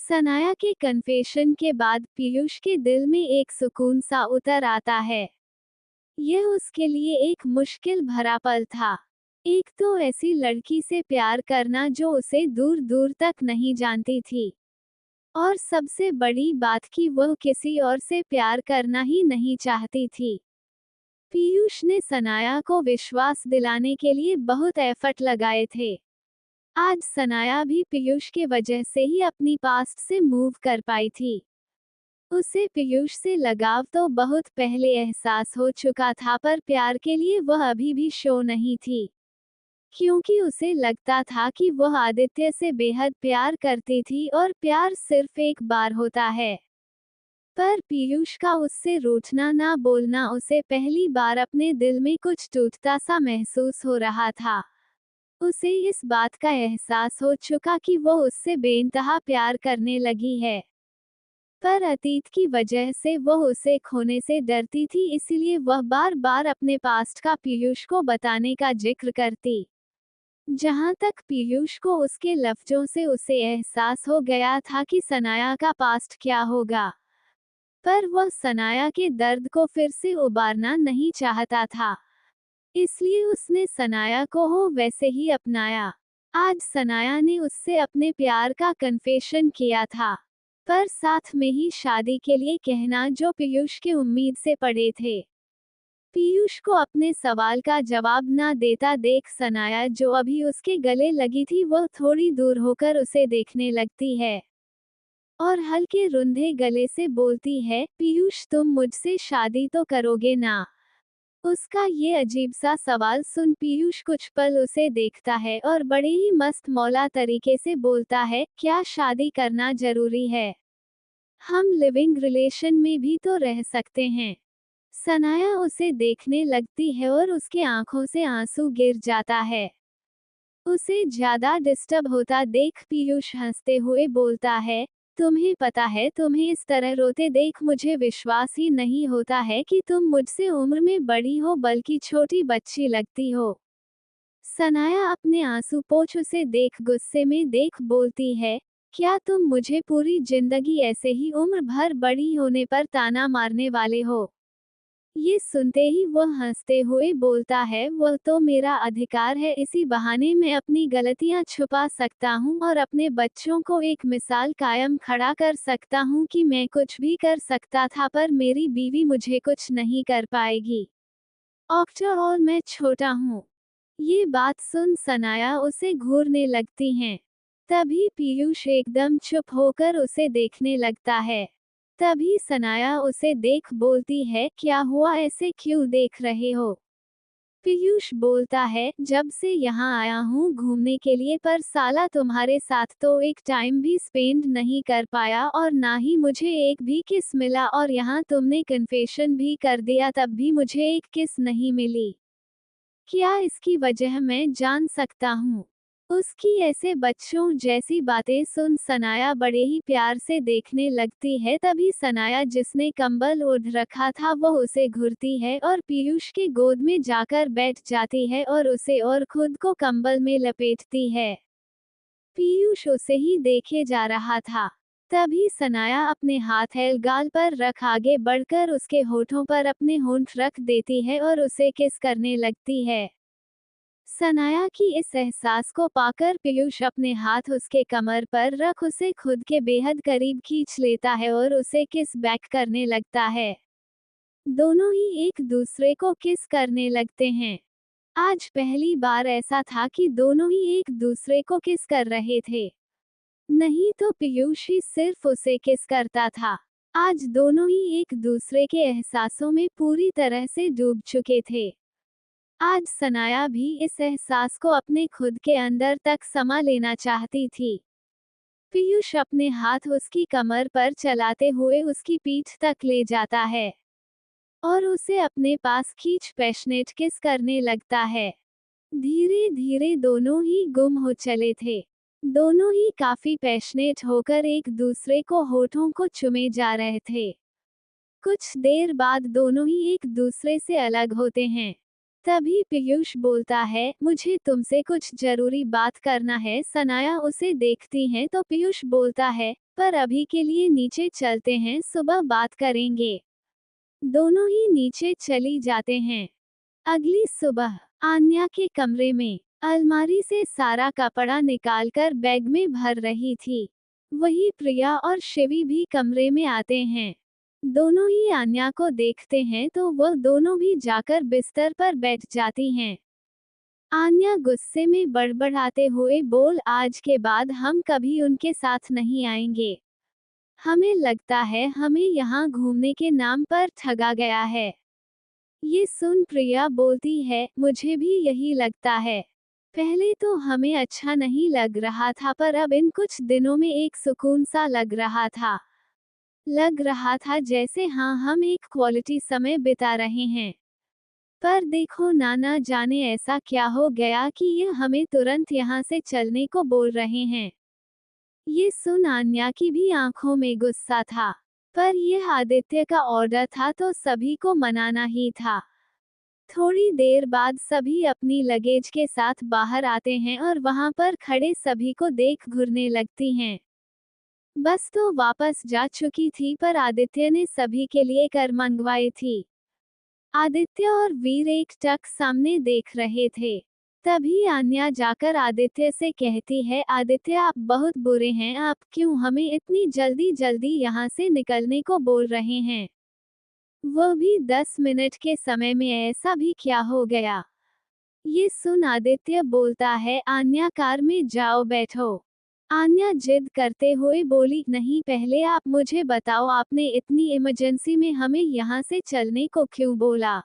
सनाया के कन्फेशन के बाद पीयूष के दिल में एक सुकून सा उतर आता है। यह उसके लिए एक मुश्किल भरा पल था। एक तो ऐसी लड़की से प्यार करना जो उसे दूर दूर तक नहीं जानती थी, और सबसे बड़ी बात कि वह किसी और से प्यार करना ही नहीं चाहती थी। पीयूष ने सनाया को विश्वास दिलाने के लिए बहुत एफर्ट लगाए थे। आज सनाया भी पीयूष के वजह से ही अपनी पास्ट से मूव कर पाई थी। उसे पीयूष से लगाव तो बहुत पहले एहसास हो चुका था, पर प्यार के लिए वह अभी भी शो नहीं थी, क्योंकि उसे लगता था कि वह आदित्य से बेहद प्यार करती थी और प्यार सिर्फ एक बार होता है। पर पीयूष का उससे रूठना ना बोलना उसे पहली बार अपने दिल में कुछ टूटता सा महसूस हो रहा था। उसे इस बात का एहसास हो चुका कि वो उससे बेइंतहा प्यार करने लगी है, पर अतीत की वजह से वह उसे खोने से डरती थी, इसलिए वह बार बार अपने पास्ट का पीयूष को बताने का जिक्र करती। जहां तक पीयूष को उसके लफ्जों से उसे एहसास हो गया था कि सनाया का पास्ट क्या होगा, पर वह सनाया के दर्द को फिर से उबारना नहीं चाहता था। इसलिए उसने सनाया को हो वैसे ही अपनाया। आज सनाया ने उससे अपने प्यार का कन्फेशन किया था, पर साथ में ही शादी के लिए कहना, जो पीयूष के उम्मीद से पड़े थे। पीयूष को अपने सवाल का जवाब ना देता देख सनाया, जो अभी उसके गले लगी थी, वह थोड़ी दूर होकर उसे देखने लगती है और हल्के रुंधे गले से बोलती है, पीयूष तुम मुझसे शादी तो करोगे ना? उसका ये अजीब सा सवाल सुन पीयूष कुछ पल उसे देखता है और बड़े ही मस्त मौला तरीके से बोलता है, क्या शादी करना जरूरी है? हम लिविंग रिलेशन में भी तो रह सकते हैं। सनाया उसे देखने लगती है और उसके आंखों से आंसू गिर जाता है। उसे ज्यादा डिस्टर्ब होता देख पीयूष हंसते हुए बोलता है, तुम्हें पता है, तुम्हें इस तरह रोते देख मुझे विश्वास ही नहीं होता है कि तुम मुझसे उम्र में बड़ी हो, बल्कि छोटी बच्ची लगती हो। सनाया अपने आंसू पोंछ उसे देख गुस्से में देख बोलती है, क्या तुम मुझे पूरी जिंदगी ऐसे ही उम्र भर बड़ी होने पर ताना मारने वाले हो? ये सुनते ही वह हंसते हुए बोलता है, वह तो मेरा अधिकार है, इसी बहाने मैं अपनी गलतियां छुपा सकता हूं और अपने बच्चों को एक मिसाल कायम खड़ा कर सकता हूं कि मैं कुछ भी कर सकता था, पर मेरी बीवी मुझे कुछ नहीं कर पाएगी। आफ्टर ऑल मैं छोटा हूं। ये बात सुन सनाया उसे घूरने लगती हैं। तभी पीयूष एकदम चुप होकर उसे देखने लगता है। तभी सनाया उसे देख बोलती है, क्या हुआ, ऐसे क्यों देख रहे हो? पीयूष बोलता है, जब से यहाँ आया हूँ घूमने के लिए, पर साला तुम्हारे साथ तो एक टाइम भी स्पेंड नहीं कर पाया और ना ही मुझे एक भी किस मिला, और यहाँ तुमने कन्फेशन भी कर दिया तब भी मुझे एक किस नहीं मिली। क्या इसकी वजह मैं जान सकता हूँ? उसकी ऐसे बच्चों जैसी बातें सुन सनाया बड़े ही प्यार से देखने लगती है। तभी सनाया, जिसने कंबल ओढ़ रखा था, वह उसे घुरती है और पीयूष के गोद में जाकर बैठ जाती है और उसे और खुद को कंबल में लपेटती है। पीयूष उसे ही देखे जा रहा था। तभी सनाया अपने हाथ गाल पर रख आगे बढ़कर उसके होठों पर अपने होंठ रख देती है और उसे किस करने लगती है। सनाया की इस एहसास को पाकर पीयूष अपने हाथ उसके कमर पर रख उसे खुद के बेहद करीब खींच लेता है और उसे किस बैक करने लगता है। दोनों ही एक दूसरे को किस करने लगते हैं। आज पहली बार ऐसा था कि दोनों ही एक दूसरे को किस कर रहे थे। नहीं तो पीयूष ही सिर्फ उसे किस करता था। आज दोनों ही एक दूसरे के एहसासों में पूरी तरह से डूब चुके थे। आज सनाया भी इस एहसास को अपने खुद के अंदर तक समा लेना चाहती थी। पीयूष अपने हाथ उसकी कमर पर चलाते हुए उसकी पीठ तक ले जाता है और उसे अपने पास खींच पैशनेट किस करने लगता है। धीरे धीरे दोनों ही गुम हो चले थे। दोनों ही काफी पैशनेट होकर एक दूसरे को होठों को चुमे जा रहे थे। कुछ देर बाद दोनों ही एक दूसरे से अलग होते हैं। तभी पीयूष बोलता है, मुझे तुमसे कुछ जरूरी बात करना है। सनाया उसे देखती हैं तो पीयूष बोलता है, पर अभी के लिए नीचे चलते हैं, सुबह बात करेंगे। दोनों ही नीचे चली जाते हैं। अगली सुबह आन्या के कमरे में अलमारी से सारा कपड़ा निकालकर बैग में भर रही थी। वही प्रिया और शिवी भी कमरे में आते हैं। दोनों ही आन्या को देखते हैं तो वह दोनों भी जाकर बिस्तर पर बैठ जाती हैं। आन्या गुस्से में बड़बड़ाते हुए बोल, आज के बाद हम कभी उनके साथ नहीं आएंगे। हमें लगता है हमें यहाँ घूमने के नाम पर ठगा गया है। ये सुन प्रिया बोलती है, मुझे भी यही लगता है। पहले तो हमें अच्छा नहीं लग रहा था, पर अब इन कुछ दिनों में एक सुकून सा लग रहा था। जैसे हाँ, हम एक क्वालिटी समय बिता रहे हैं। पर देखो ना जाने ऐसा क्या हो गया कि ये हमें तुरंत यहाँ से चलने को बोल रहे हैं। ये सुन आन्या की भी आंखों में गुस्सा था, पर यह आदित्य का ऑर्डर था तो सभी को मनाना ही था। थोड़ी देर बाद सभी अपनी लगेज के साथ बाहर आते हैं और वहां पर खड़े सभी को देख घूरने लगती हैं। बस तो वापस जा चुकी थी, पर आदित्य ने सभी के लिए कर मंगवाई थी। आदित्य और वीर एक टक सामने देख रहे थे। तभी आन्या जाकर आदित्य से कहती है, आदित्य आप बहुत बुरे हैं, आप क्यों हमें इतनी जल्दी जल्दी यहाँ से निकलने को बोल रहे हैं? वो भी 10 मिनट के समय में, ऐसा भी क्या हो गया? ये सुन आदित्य बोलता है, आन्या कार में जाओ बैठो। आन्या जिद करते हुए बोली, नहीं पहले आप मुझे बताओ आपने इतनी इमरजेंसी में हमें यहाँ से चलने को क्यों बोला?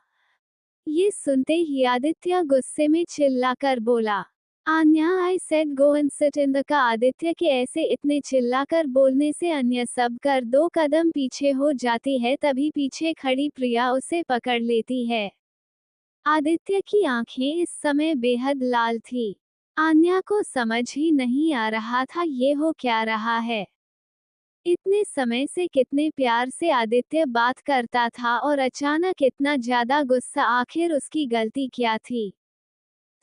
ये सुनते ही आदित्य गुस्से में चिल्लाकर बोला, Anya I said go and sit in the car. Aditya के ऐसे इतने चिल्लाकर बोलने से अन्य सब कर 2 कदम पीछे हो जाती है, तभी पीछे खड़ी प्रिया उसे पकड़ लेती है। आदित्य की आंखें इस समय बेहद लाल थी। आन्या को समझ ही नहीं आ रहा था ये हो क्या रहा है। इतने समय से कितने प्यार से आदित्य बात करता था और अचानक इतना ज्यादा गुस्सा, आखिर उसकी गलती क्या थी?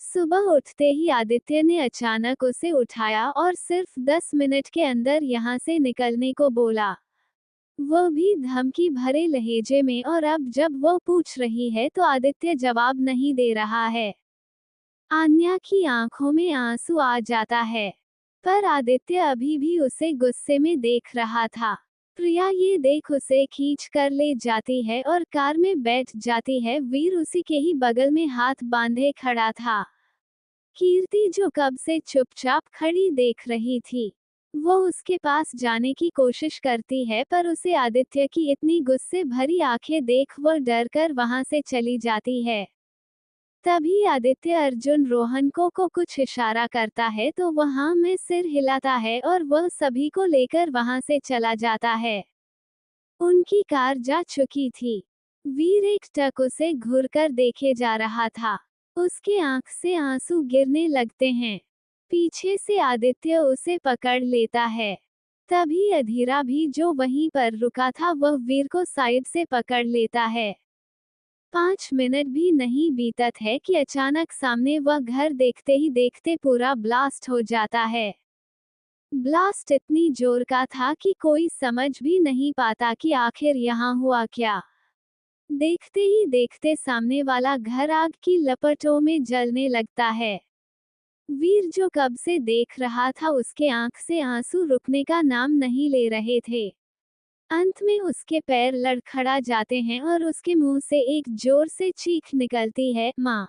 सुबह उठते ही आदित्य ने अचानक उसे उठाया और सिर्फ 10 मिनट के अंदर यहाँ से निकलने को बोला, वह भी धमकी भरे लहजे में। और अब जब वो पूछ रही है तो आदित्य जवाब नहीं दे रहा है। आन्या की आंखों में आंसू आ जाता है, पर आदित्य अभी भी उसे गुस्से में देख रहा था। प्रिया ये देख उसे खींच कर ले जाती है और कार में बैठ जाती है। वीर उसी के ही बगल में हाथ बांधे खड़ा था। कीर्ति जो कब से चुपचाप खड़ी देख रही थी, वो उसके पास जाने की कोशिश करती है, पर उसे आदित्य की इतनी गुस्से भरी आंखें देख वो डर कर वहां से चली जाती है। तभी आदित्य अर्जुन रोहन को कुछ इशारा करता है तो वहां में सिर हिलाता है और वह सभी को लेकर वहां से चला जाता है। उनकी कार जा चुकी थी। वीर एक टक उसे घूरकर देखे जा रहा था। उसके आंख से आंसू गिरने लगते हैं। पीछे से आदित्य उसे पकड़ लेता है। तभी अधीरा भी जो वहीं पर रुका था वह वीर को साइड से पकड़ लेता है। 5 मिनट भी नहीं बीतत है कि अचानक सामने वह घर देखते ही देखते पूरा ब्लास्ट हो जाता है। ब्लास्ट इतनी जोर का था कि कोई समझ भी नहीं पाता कि आखिर यहाँ हुआ क्या। देखते ही देखते सामने वाला घर आग की लपटों में जलने लगता है। वीर जो कब से देख रहा था, उसके आंख से आंसू रुकने का नाम नहीं ले रहे थे। अंत में उसके पैर लड़खड़ा जाते हैं और उसके मुंह से एक जोर से चीख निकलती है, माँ।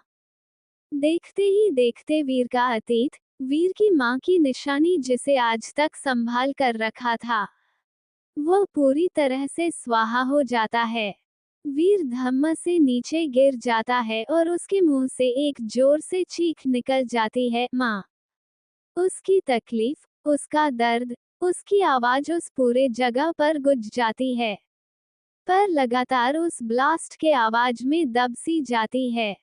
देखते ही देखते वीर का अतीत, वीर की माँ की निशानी जिसे आज तक संभाल कर रखा था, वो पूरी तरह से स्वाहा हो जाता है। वीर धम्म से नीचे गिर जाता है और उसके मुंह से एक जोर से चीख निकल जाती है, माँ। उसकी तकलीफ, उसका दर्द, उसकी आवाज उस पूरे जगह पर गूंज जाती है। पर लगातार उस ब्लास्ट के आवाज में दब सी जाती है।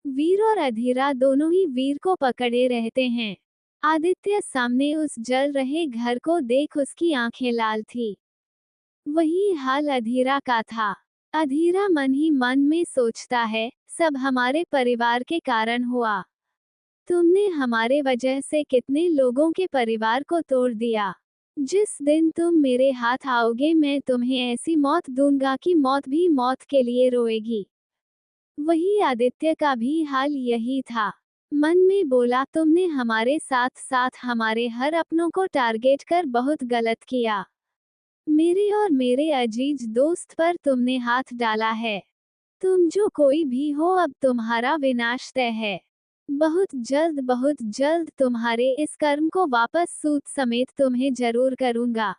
वीर और अधीरा दोनों ही वीर को पकड़े रहते हैं। आदित्य सामने उस जल रहे घर को देख उसकी आंखें लाल थी। वही हाल अधीरा का था। अधीरा मन ही मन में सोचता है, सब हमारे परिवार के कारण हुआ। तुमने हमारे वजह से कितने लोगों के परिवार को तोड़ दिया। जिस दिन तुम मेरे हाथ आओगे मैं तुम्हें ऐसी मौत दूंगा कि मौत भी मौत के लिए रोएगी। वही आदित्य का भी हाल यही था। मन में बोला तुमने हमारे साथ साथ हमारे हर अपनों को टारगेट कर बहुत गलत किया। मेरे और मेरे अजीज दोस्त पर तुमने हाथ डाला है। तुम जो कोई भी हो अब तुम्हारा विनाश तय है। बहुत जल्द तुम्हारे इस कर्म को वापस सूद समेत तुम्हें जरूर करूंगा।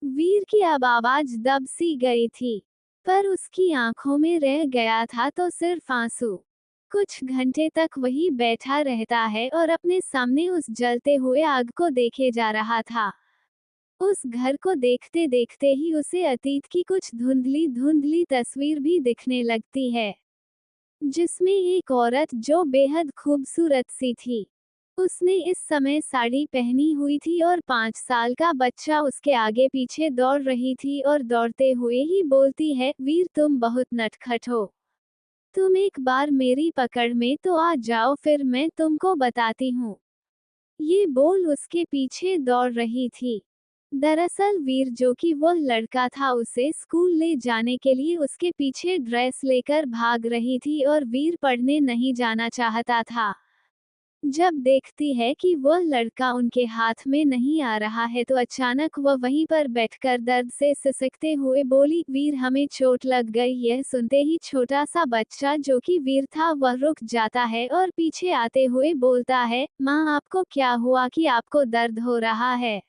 वीर की अब आवाज दब सी गई थी, पर उसकी आंखों में रह गया था तो सिर्फ आंसू। कुछ घंटे तक वही बैठा रहता है और अपने सामने उस जलते हुए आग को देखे जा रहा था। उस घर को देखते देखते ही उसे अतीत की कुछ धुंधली धुंधली तस्वीर भी दिखने लगती है, जिसमें एक औरत जो बेहद खूबसूरत सी थी। उसने इस समय साड़ी पहनी हुई थी और 5 साल का बच्चा उसके आगे पीछे दौड़ रही थी और दौड़ते हुए ही बोलती है, वीर तुम बहुत नटखट हो। तुम एक बार मेरी पकड़ में तो आ जाओ फिर मैं तुमको बताती हूँ। ये बोल उसके पीछे दौड़ रही थी। दरअसल वीर जो कि वह लड़का था उसे स्कूल ले जाने के लिए उसके पीछे ड्रेस लेकर भाग रही थी और वीर पढ़ने नहीं जाना चाहता था। जब देखती है कि वह लड़का उनके हाथ में नहीं आ रहा है तो अचानक वह वहीं पर बैठकर दर्द से सिसकते हुए बोली, वीर हमें चोट लग गई। यह सुनते ही छोटा सा बच्चा जो कि वीर था वह रुक जाता है और पीछे आते हुए बोलता है, माँ आपको क्या हुआ कि आपको दर्द हो रहा है?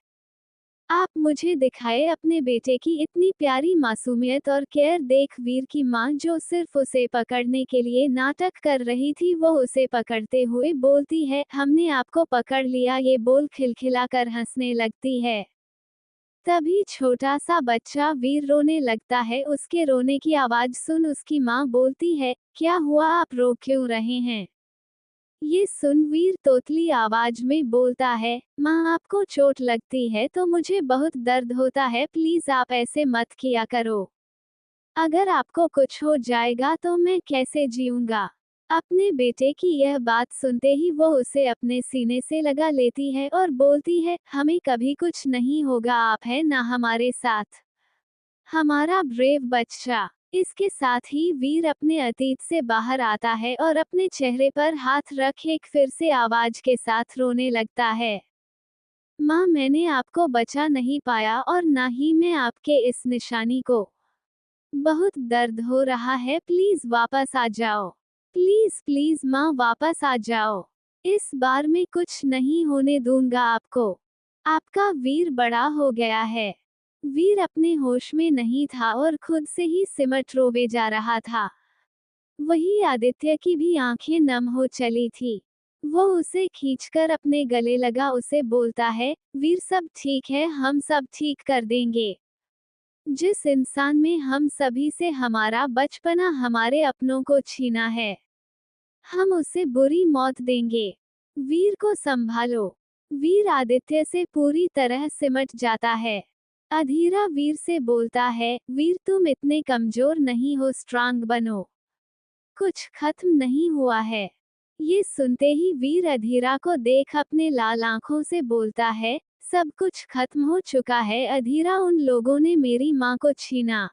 आप मुझे दिखाए अपने बेटे की इतनी प्यारी मासूमियत और केयर। देख वीर की माँ जो सिर्फ उसे पकड़ने के लिए नाटक कर रही थी वो उसे पकड़ते हुए बोलती है, हमने आपको पकड़ लिया। ये बोल खिलखिलाकर हंसने लगती है। तभी छोटा सा बच्चा वीर रोने लगता है। उसके रोने की आवाज सुन उसकी माँ बोलती है, क्या हुआ आप रो क्यों रहे हैं? ये सुन वीर तोतली आवाज में बोलता है, माँ आपको चोट लगती है तो मुझे बहुत दर्द होता है, प्लीज आप ऐसे मत किया करो। अगर आपको कुछ हो जाएगा तो मैं कैसे जीऊंगा? अपने बेटे की यह बात सुनते ही वो उसे अपने सीने से लगा लेती है और बोलती है, हमें कभी कुछ नहीं होगा, आप है ना हमारे साथ। हमारा ब्रेव बच्चा। इसके साथ ही वीर अपने अतीत से बाहर आता है और अपने चेहरे पर हाथ रख एक फिर से आवाज के साथ रोने लगता है। माँ मैंने आपको बचा नहीं पाया और ना ही मैं आपके इस निशानी को। बहुत दर्द हो रहा है, प्लीज वापस आ जाओ। प्लीज प्लीज माँ वापस आ जाओ। इस बार मैं कुछ नहीं होने दूंगा आपको। आपका वीर बड़ा हो गया है। वीर अपने होश में नहीं था और खुद से ही सिमट रोवे जा रहा था। वही आदित्य की भी आंखें नम हो चली थी। वो उसे खींचकर अपने गले लगा उसे बोलता है, वीर सब ठीक है, हम सब ठीक कर देंगे। जिस इंसान में हम सभी से हमारा बचपना हमारे अपनों को छीना है, हम उसे बुरी मौत देंगे। वीर को संभालो। वीर आदित्य से पूरी तरह सिमट जाता है। अधीरा वीर से बोलता है, वीर तुम इतने कमजोर नहीं हो, स्ट्रांग बनो। कुछ खत्म नहीं हुआ है। ये सुनते ही वीर अधीरा को देख अपने लाल आंखों से बोलता है, सब कुछ खत्म हो चुका है अधीरा। उन लोगों ने मेरी माँ को छीना।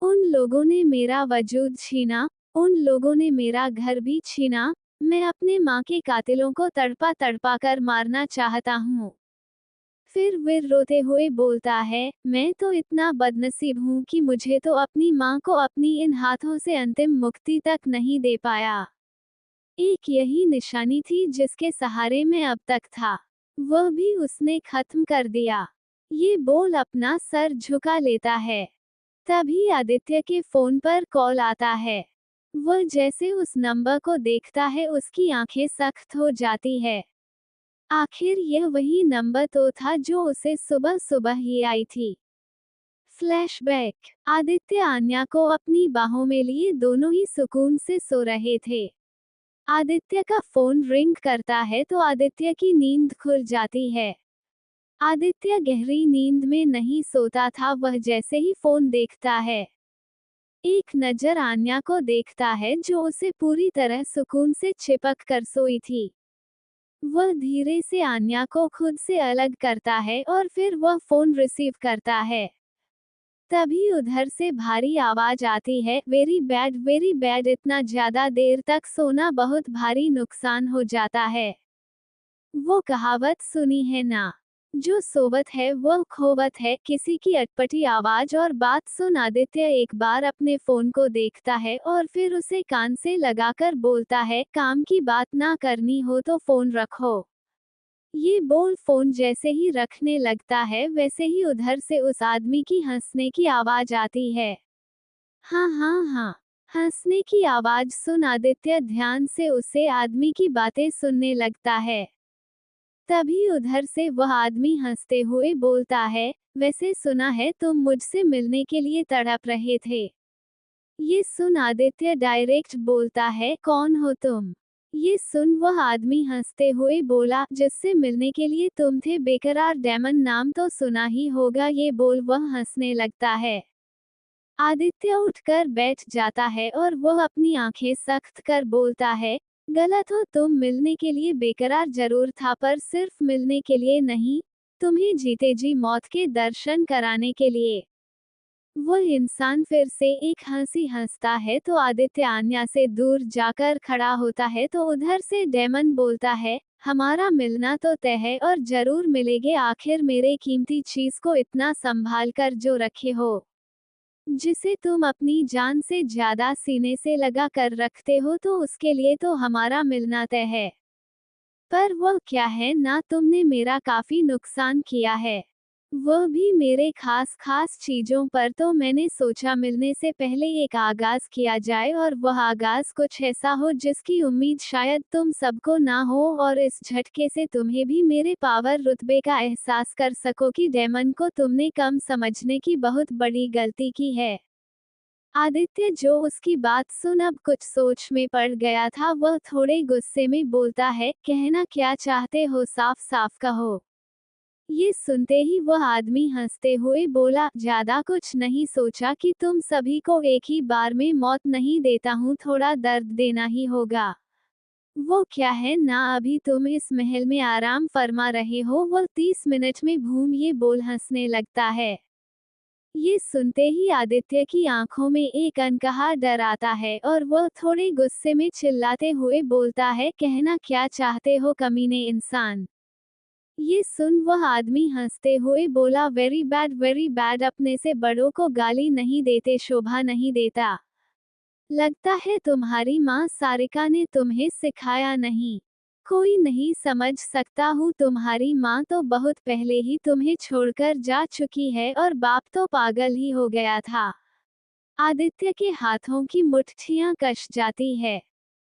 उन लोगों ने मेरा वजूद छीना। उन लोगों ने मेरा घर भी छीना। मैं अपने माँ के कातिलों को तड़पा तड़पा कर मारना चाहता हूँ। फिर वीर रोते हुए बोलता है, मैं तो इतना बदनसीब हूँ कि मुझे तो अपनी माँ को अपनी इन हाथों से अंतिम मुक्ति तक नहीं दे पाया। एक यही निशानी थी जिसके सहारे मैं अब तक था। वह भी उसने खत्म कर दिया। ये बोल अपना सर झुका लेता है। तभी आदित्य के फोन पर कॉल आता है। वह जैसे उस नंबर को देखता है उसकी आंखें सख्त हो जाती है। आखिर यह वही नंबर तो था जो उसे सुबह सुबह ही आई थी। फ्लैशबैक। आदित्य आन्या को अपनी बाहों में लिए दोनों ही सुकून से सो रहे थे। आदित्य का फोन रिंग करता है तो आदित्य की नींद खुल जाती है। आदित्य गहरी नींद में नहीं सोता था, वह जैसे ही फोन देखता है, एक नजर आन्या को देखता है जो उसे पूरी तरह सुकून से चिपक कर सोई थी। वह धीरे से आन्या को खुद से अलग करता है और फिर वह फोन रिसीव करता है। तभी उधर से भारी आवाज आती है, वेरी बैड, इतना ज्यादा देर तक सोना बहुत भारी नुकसान हो जाता है। वो कहावत सुनी है ना, जो सोवत है वह खोवत है। किसी की अटपटी आवाज और बात सुन आदित्य एक बार अपने फोन को देखता है और फिर उसे कान से लगाकर बोलता है, काम की बात ना करनी हो तो फोन रखो। ये बोल फोन जैसे ही रखने लगता है वैसे ही उधर से उस आदमी की हंसने की आवाज आती है। हाँ हाँ हाँ, हंसने की आवाज सुन आदित्य ध्यान से उसे आदमी की बातें सुनने लगता है। तभी उधर से वह आदमी हंसते हुए बोलता है, वैसे सुना है तुम मुझसे मिलने के लिए तड़प रहे थे। ये सुन आदित्य डायरेक्ट बोलता है, कौन हो तुम? ये सुन वह आदमी हंसते हुए बोला, जिससे मिलने के लिए तुम थे, बेकरार डेमन, नाम तो सुना ही होगा। ये बोल वह हंसने लगता है। आदित्य उठकर बैठ जाता है और वह अपनी आंखें सख्त कर बोलता है, गलत हो तुम, मिलने के लिए बेकरार जरूर था, पर सिर्फ मिलने के लिए नहीं, तुम्हें जीते जी मौत के दर्शन कराने के लिए। वह इंसान फिर से एक हंसी हंसता है तो आदित्य आन्या से दूर जाकर खड़ा होता है तो उधर से डेमन बोलता है, हमारा मिलना तो तय है और जरूर मिलेंगे, आखिर मेरे कीमती चीज को इतना संभाल कर जो रखे हो, जिसे तुम अपनी जान से ज्यादा सीने से लगा कर रखते हो, तो उसके लिए तो हमारा मिलना तय है। पर वह क्या है ना, तुमने मेरा काफी नुकसान किया है, वह भी मेरे खास खास चीजों पर। तो मैंने सोचा मिलने से पहले एक आगाज किया जाए और वह आगाज कुछ ऐसा हो जिसकी उम्मीद शायद तुम सबको ना हो, और इस झटके से तुम्हें भी मेरे पावर रुतबे का एहसास कर सको कि डेमन को तुमने कम समझने की बहुत बड़ी गलती की है। आदित्य जो उसकी बात सुन अब कुछ सोच में पड़ गया था, वह थोड़े गुस्से में बोलता है, कहना क्या चाहते हो, साफ साफ कहो। ये सुनते ही वह आदमी हंसते हुए बोला, ज्यादा कुछ नहीं, सोचा कि तुम सभी को एक ही बार में मौत नहीं देता हूँ, थोड़ा दर्द देना ही होगा। वो क्या है ना, अभी तुम इस महल में आराम फरमा रहे हो, वह 30 मिनट में भूम, ये बोल हंसने लगता है। ये सुनते ही आदित्य की आंखों में एक अनकहा डर आता है और वह थोड़े गुस्से में चिल्लाते हुए बोलता है, कहना क्या चाहते हो कमीने इंसान। ये सुन वह आदमी हंसते हुए बोला, वेरी बैड, अपने से बड़ों को गाली नहीं देते, शोभा नहीं देता। लगता है तुम्हारी माँ सारिका ने तुम्हें सिखाया नहीं। कोई नहीं समझ सकता हूँ, तुम्हारी माँ तो बहुत पहले ही तुम्हें छोड़कर जा चुकी है और बाप तो पागल ही हो गया था। आदित्य के हाथों की मुट्ठियां कस जाती है।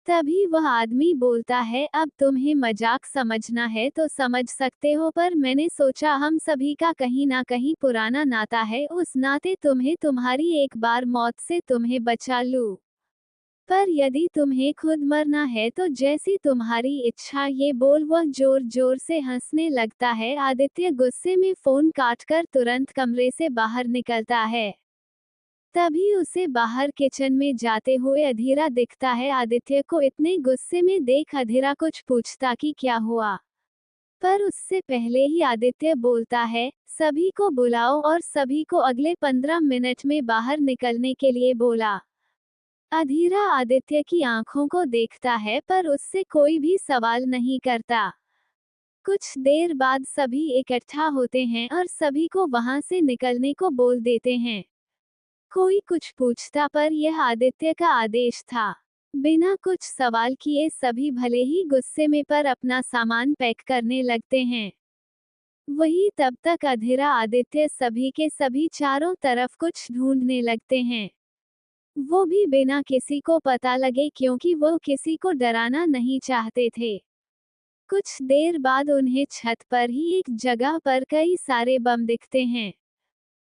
तभी वह आदमी बोलता है, अब तुम्हें मजाक समझना है तो समझ सकते हो, पर मैंने सोचा हम सभी का कहीं ना कहीं पुराना नाता है, उस नाते तुम्हें तुम्हारी एक बार मौत से तुम्हें बचा लूं। पर यदि तुम्हें खुद मरना है तो जैसी तुम्हारी इच्छा। ये बोल वह जोर जोर से हंसने लगता है। आदित्य गुस्से में फोन काटकर तुरंत कमरे से बाहर निकलता है। तभी उसे बाहर किचन में जाते हुए अधीरा दिखता है। आदित्य को इतने गुस्से में देख अधीरा कुछ पूछता कि क्या हुआ, पर उससे पहले ही आदित्य बोलता है, सभी को बुलाओ और सभी को अगले 15 मिनट में बाहर निकलने के लिए बोला। अधीरा आदित्य की आंखों को देखता है पर उससे कोई भी सवाल नहीं करता। कुछ देर बाद सभी इकट्ठा होते हैं और सभी को वहां से निकलने को बोल देते हैं। कोई कुछ पूछता पर यह आदित्य का आदेश था। बिना कुछ सवाल किए सभी भले ही गुस्से में पर अपना सामान पैक करने लगते हैं। वही तब तक अधीरा आदित्य सभी के सभी चारों तरफ कुछ ढूंढने लगते हैं, वो भी बिना किसी को पता लगे, क्योंकि वो किसी को डराना नहीं चाहते थे। कुछ देर बाद उन्हें छत पर ही एक जगह पर कई सारे बम दिखते हैं।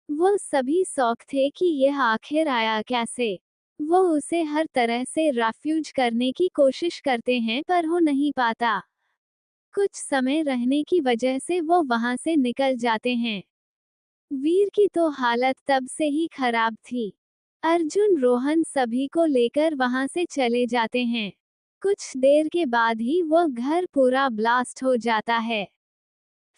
वो सभी शौक थे कि यह आखिर आया कैसे। वो उसे हर तरह से रेफ्यूज करने की कोशिश करते हैं पर हो नहीं पाता। कुछ समय रहने की वजह से वो वहां से निकल जाते हैं। वीर की तो हालत तब से ही खराब थी। अर्जुन रोहन सभी को लेकर वहां से चले जाते हैं। कुछ देर के बाद ही वह घर पूरा ब्लास्ट हो जाता है।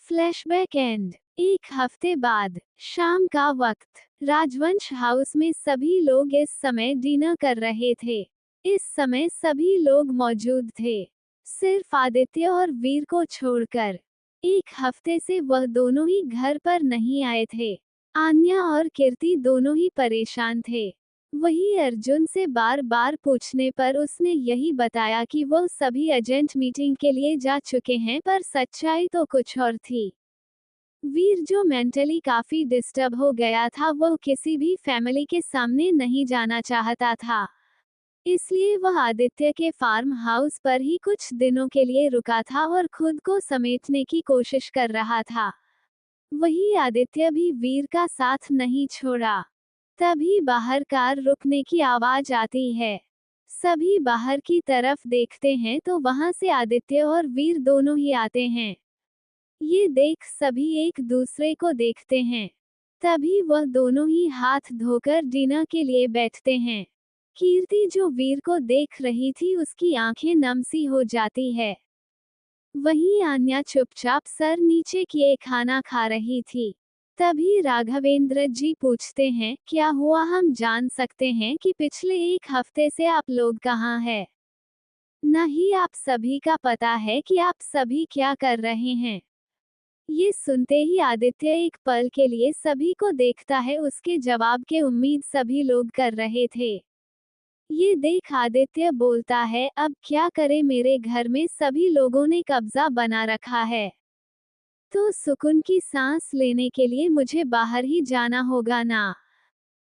Flashback and. एक हफ्ते बाद, शाम का वक्त, राजवंश हाउस में सभी लोग इस समय डिनर कर रहे थे। इस समय सभी लोग मौजूद थे, सिर्फ आदित्य और वीर को छोड़कर। एक हफ्ते से वह दोनों ही घर पर नहीं आए थे। आन्या और कीर्ति दोनों ही परेशान थे। वही अर्जुन से बार बार पूछने पर उसने यही बताया कि वह सभी एजेंट मीटिंग के लिए जा चुके हैं, पर सच्चाई तो कुछ और थी। वीर, जो मेंटली काफी डिस्टर्ब हो गया था, वह किसी भी फैमिली के सामने नहीं जाना चाहता था। इसलिए वह आदित्य के फार्म हाउस पर ही कुछ दिनों के लिए रुका था और खुद को समेटने की कोशिश कर रहा था। वही आदित्य भी वीर का साथ नहीं छोड़ा। तभी बाहर कार रुकने की आवाज आती है। सभी बाहर की तरफ देखते हैं तो वहां से आदित्य और वीर दोनों ही आते हैं। ये देख सभी एक दूसरे को देखते हैं। तभी वह दोनों ही हाथ धोकर डिनर के लिए बैठते हैं। कीर्ति, जो वीर को देख रही थी, उसकी आंखें नम सी हो जाती है। वहीं आन्या चुपचाप सर नीचे किए खाना खा रही थी। तभी राघवेंद्र जी पूछते हैं, क्या हुआ, हम जान सकते हैं कि पिछले एक हफ्ते से आप लोग कहाँ हैं? नहीं, आप सभी का पता है कि आप सभी क्या कर रहे हैं। ये सुनते ही आदित्य एक पल के लिए सभी को देखता है। उसके जवाब के उम्मीद सभी लोग कर रहे थे। ये देख आदित्य बोलता है, अब क्या करें, मेरे घर में सभी लोगों ने कब्जा बना रखा है, तो सुकून की सांस लेने के लिए मुझे बाहर ही जाना होगा ना।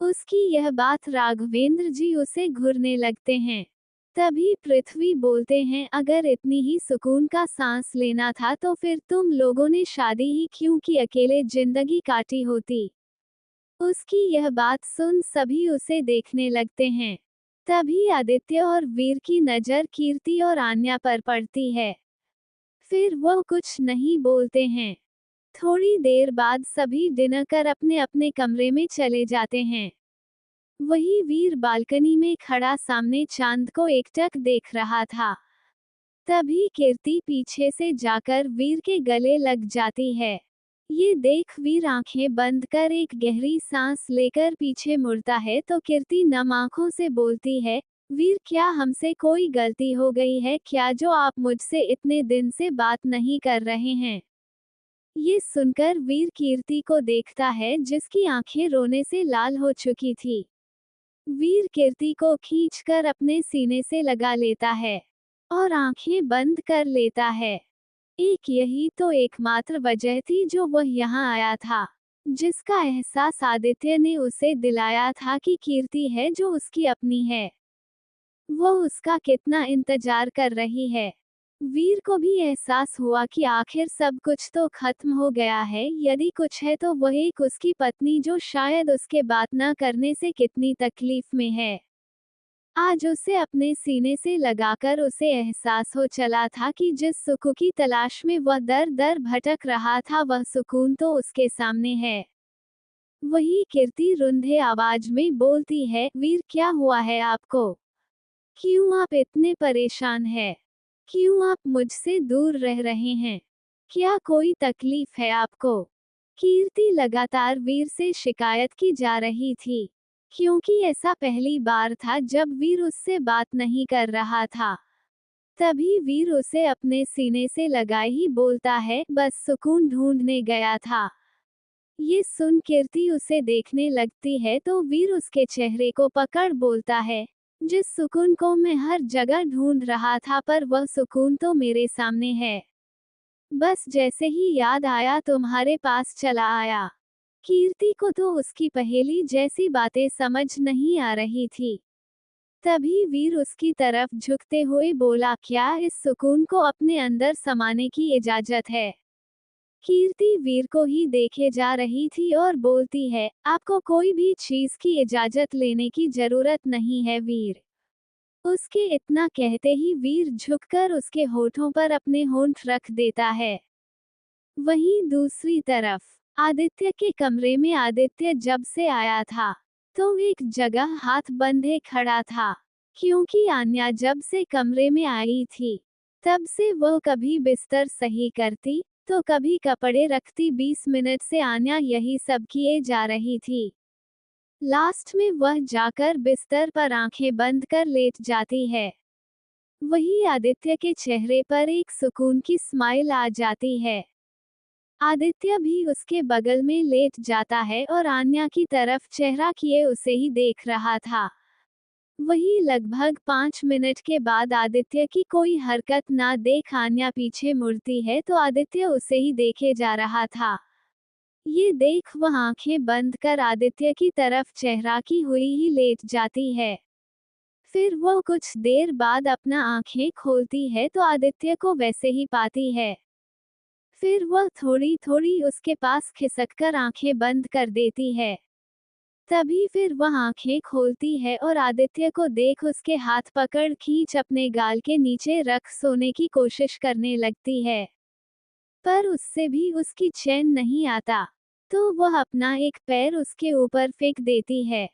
उसकी यह बात राघवेंद्र जी उसे घूरने लगते हैं। तभी पृथ्वी बोलते हैं, अगर इतनी ही सुकून का सांस लेना था तो फिर तुम लोगों ने शादी ही क्यों की, अकेले जिंदगी काटी होती। उसकी यह बात सुन सभी उसे देखने लगते हैं। तभी आदित्य और वीर की नजर कीर्ति और आन्या पर पड़ती है। फिर वह कुछ नहीं बोलते हैं। थोड़ी देर बाद सभी डिनर कर अपने अपने कमरे में चले जाते हैं। वही वीर बालकनी में खड़ा सामने चांद को एकटक देख रहा था। तभी कीर्ति पीछे से जाकर वीर के गले लग जाती है। ये देख वीर आंखें बंद कर एक गहरी सांस लेकर पीछे मुड़ता है तो कीर्ति नम आंखों से बोलती है, वीर, क्या हमसे कोई गलती हो गई है क्या, जो आप मुझसे इतने दिन से बात नहीं कर रहे हैं? ये सुनकर वीर कीर्ति को देखता है, जिसकी आंखें रोने से लाल हो चुकी थी। वीर कीर्ति को खींचकर अपने सीने से लगा लेता है और आंखें बंद कर लेता है। एक यही तो एकमात्र वजह थी जो वह यहाँ आया था, जिसका एहसास आदित्य ने उसे दिलाया था कि कीर्ति है जो उसकी अपनी है, वो उसका कितना इंतजार कर रही है। वीर को भी एहसास हुआ कि आखिर सब कुछ तो खत्म हो गया है, यदि कुछ है तो वह एक उसकी पत्नी, जो शायद उसके बात न करने से कितनी तकलीफ में है। आज उसे अपने सीने से लगाकर उसे एहसास हो चला था कि जिस सुकून की तलाश में वह दर दर भटक रहा था, वह सुकून तो उसके सामने है। वही कीर्ति रुंधे आवाज में बोलती है, वीर, क्या हुआ है आपको? क्यों आप इतने परेशान हैं? क्यों आप मुझसे दूर रह रहे हैं? क्या कोई तकलीफ है आपको? कीर्ति लगातार वीर से शिकायत की जा रही थी, क्योंकि ऐसा पहली बार था जब वीर उससे बात नहीं कर रहा था। तभी वीर उसे अपने सीने से लगाए ही बोलता है, बस सुकून ढूंढने गया था। ये सुन कीर्ति उसे देखने लगती है तो वीर उसके चेहरे को पकड़ बोलता है, जिस सुकून को मैं हर जगह ढूंढ रहा था, पर वह सुकून तो मेरे सामने है। बस जैसे ही याद आया तुम्हारे पास चला आया। कीर्ति को तो उसकी पहेली जैसी बातें समझ नहीं आ रही थी। तभी वीर उसकी तरफ झुकते हुए बोला, क्या इस सुकून को अपने अंदर समाने की इजाजत है? कीर्ति वीर को ही देखे जा रही थी और बोलती है, आपको कोई भी चीज की इजाजत लेने की जरूरत नहीं है वीर। उसके इतना कहते ही वीर झुककर उसके होठों पर अपने होंठ रख देता है। वहीं दूसरी तरफ आदित्य के कमरे में आदित्य जब से आया था, तो एक जगह हाथ बंधे खड़ा था। क्योंकि आन्या जब से कमरे में आई थी, तब से वो कभी बिस्तर सही करती, तो कभी कपड़े रखती। 20 मिनट से आन्या यही सब किए जा रही थी। लास्ट में वह जाकर बिस्तर पर आंखें बंद कर लेट जाती है। वही आदित्य के चेहरे पर एक सुकून की स्माइल आ जाती है। आदित्य भी उसके बगल में लेट जाता है और आन्या की तरफ चेहरा किए उसे ही देख रहा था। वही लगभग 5 मिनट के बाद आदित्य की कोई हरकत ना देख आन्या पीछे मुड़ती है तो आदित्य उसे ही देखे जा रहा था। ये देख वह आंखें बंद कर आदित्य की तरफ चेहरा की हुई ही लेट जाती है। फिर वो कुछ देर बाद अपना आंखें खोलती है तो आदित्य को वैसे ही पाती है। फिर वह थोड़ी थोड़ी उसके पास खिसककर आंखें बंद कर देती है। तभी फिर वह आंखें खोलती है और आदित्य को देख उसके हाथ पकड़ खींच अपने गाल के नीचे रख सोने की कोशिश करने लगती है। पर उससे भी उसकी चैन नहीं आता, तो वह अपना एक पैर उसके ऊपर फेंक देती है।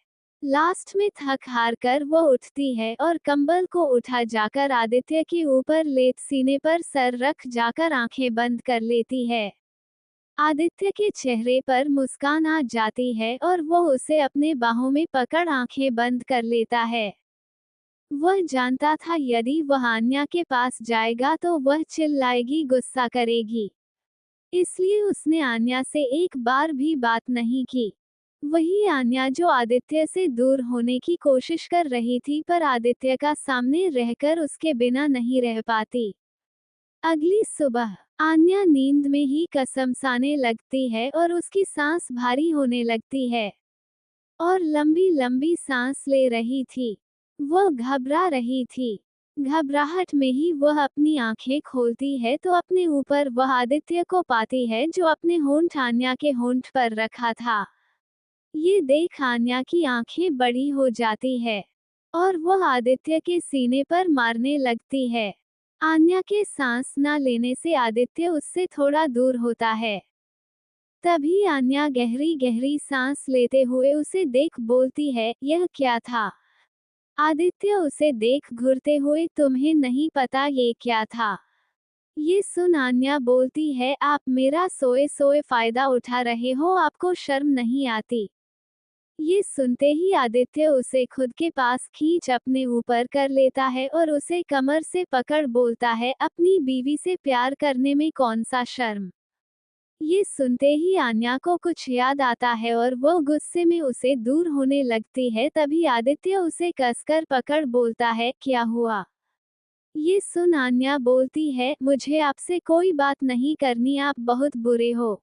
लास्ट में थक हार कर वो उठती है और कंबल को उठा जाकर आदित्य के ऊपर लेट सीने पर सर रख जाकर आंखें बंद कर लेती है। आदित्य के चेहरे पर मुस्कान आ जाती है और वो उसे अपने बाहों में पकड़ आंखें बंद कर लेता है। वह जानता था यदि वह आन्या के पास जाएगा तो वह चिल्लाएगी, गुस्सा करेगी। इसलिए उसने आन्या से एक बार भी बात नहीं की। वही आन्या जो आदित्य से दूर होने की कोशिश कर रही थी पर आदित्य का सामने रहकर उसके बिना नहीं रह पाती। अगली सुबह आन्या नींद में ही कसमसाने लगती है और उसकी सांस भारी होने लगती है और लंबी लंबी सांस ले रही थी। वह घबरा रही थी। घबराहट में ही वह अपनी आंखें खोलती है तो अपने ऊपर वह आदित्य को पाती है जो अपने होंठ आन्या के होंठ पर रखा था। ये देख आन्या की आंखें बड़ी हो जाती है और वह आदित्य के सीने पर मारने लगती है। आन्या के सांस न लेने से आदित्य उससे थोड़ा दूर होता है। तभी आन्या गहरी गहरी सांस लेते हुए उसे देख बोलती है, यह क्या था? आदित्य उसे देख घूरते हुए, तुम्हें नहीं पता ये क्या था? ये सुन आन्या बोलती है, आप मेरा सोए सोए फायदा उठा रहे हो, आपको शर्म नहीं आती? ये सुनते ही आदित्य उसे खुद के पास खींच अपने ऊपर कर लेता है और उसे कमर से पकड़ बोलता है, अपनी बीवी से प्यार करने में कौन सा शर्म? ये सुनते ही आन्या को कुछ याद आता है और वो गुस्से में उसे दूर होने लगती है। तभी आदित्य उसे कसकर पकड़ बोलता है, क्या हुआ? ये सुन आन्या बोलती है, मुझे आपसे कोई बात नहीं करनी, आप बहुत बुरे हो।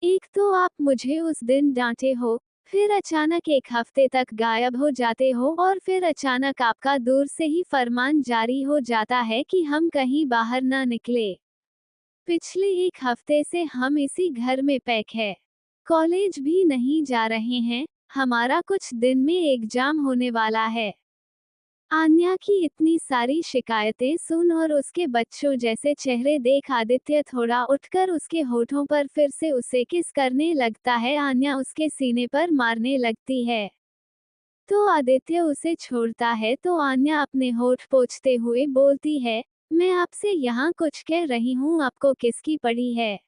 एक तो आप मुझे उस दिन डांटे हो, फिर अचानक एक हफ्ते तक गायब हो जाते हो और फिर अचानक आपका दूर से ही फरमान जारी हो जाता है कि हम कहीं बाहर ना निकले। पिछले एक हफ्ते से हम इसी घर में पैक है, कॉलेज भी नहीं जा रहे हैं, हमारा कुछ दिन में एग्जाम होने वाला है। आन्या की इतनी सारी शिकायतें सुन और उसके बच्चों जैसे चेहरे देख आदित्य थोड़ा उठकर उसके होठों पर फिर से उसे किस करने लगता है। आन्या उसके सीने पर मारने लगती है तो आदित्य उसे छोड़ता है तो आन्या अपने होठ पोंछते हुए बोलती है, मैं आपसे यहाँ कुछ कह रही हूँ, आपको किसकी पड़ी है?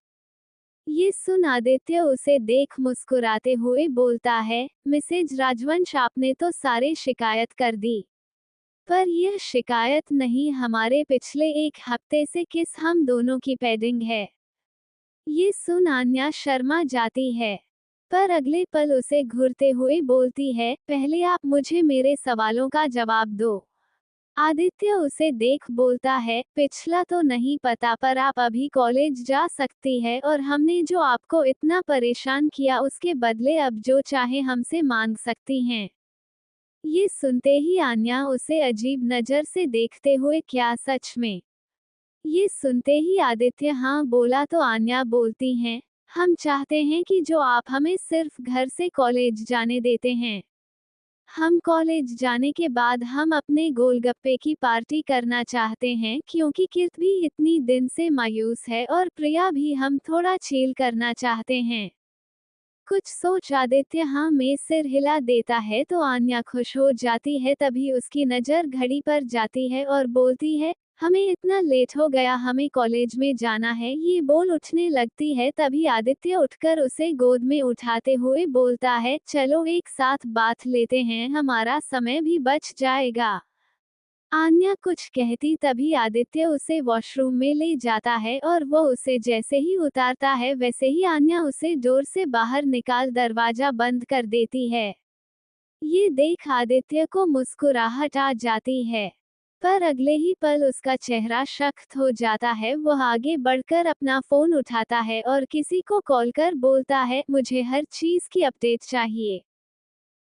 ये सुन आदित्य उसे देख मुस्कुराते हुए बोलता है, मिसेज राजवंश, आपने तो सारे शिकायत कर दी, पर यह शिकायत नहीं, हमारे पिछले एक हफ्ते से किस हम दोनों की पेंडिंग है। ये सुन आन्या शर्मा जाती है, पर अगले पल उसे घूरते हुए बोलती है, पहले आप मुझे मेरे सवालों का जवाब दो। आदित्य उसे देख बोलता है, पिछला तो नहीं पता पर आप अभी कॉलेज जा सकती है और हमने जो आपको इतना परेशान किया उसके बदले अब जो चाहे हमसे मांग सकती हैं। ये सुनते ही आन्या उसे अजीब नजर से देखते हुए, क्या सच में? ये सुनते ही आदित्य हाँ बोला तो आन्या बोलती हैं, हम चाहते हैं कि जो आप हमें सिर्फ घर से कॉलेज जाने देते हैं। हम कॉलेज जाने के बाद हम अपने गोलगप्पे की पार्टी करना चाहते हैं क्योंकि किर्त भी इतनी दिन से मायूस है और प्रिया भी, हम थोड़ा चिल करना चाहते हैं। कुछ सोच आदित्य हाँ में सिर हिला देता है तो आन्या खुश हो जाती है। तभी उसकी नज़र घड़ी पर जाती है और बोलती है, हमें इतना लेट हो गया, हमें कॉलेज में जाना है। ये बोल उठने लगती है तभी आदित्य उठकर उसे गोद में उठाते हुए बोलता है, चलो एक साथ बात लेते हैं, हमारा समय भी बच जाएगा। आन्या कुछ कहती तभी आदित्य उसे वॉशरूम में ले जाता है और वो उसे जैसे ही उतारता है वैसे ही आन्या उसे डोर से बाहर निकाल दरवाजा बंद कर देती है। ये देख आदित्य को मुस्कुराहट आ जाती है, पर अगले ही पल उसका चेहरा सख्त हो जाता है। वह आगे बढ़कर अपना फोन उठाता है और किसी को कॉल कर बोलता है, मुझे हर चीज की अपडेट चाहिए।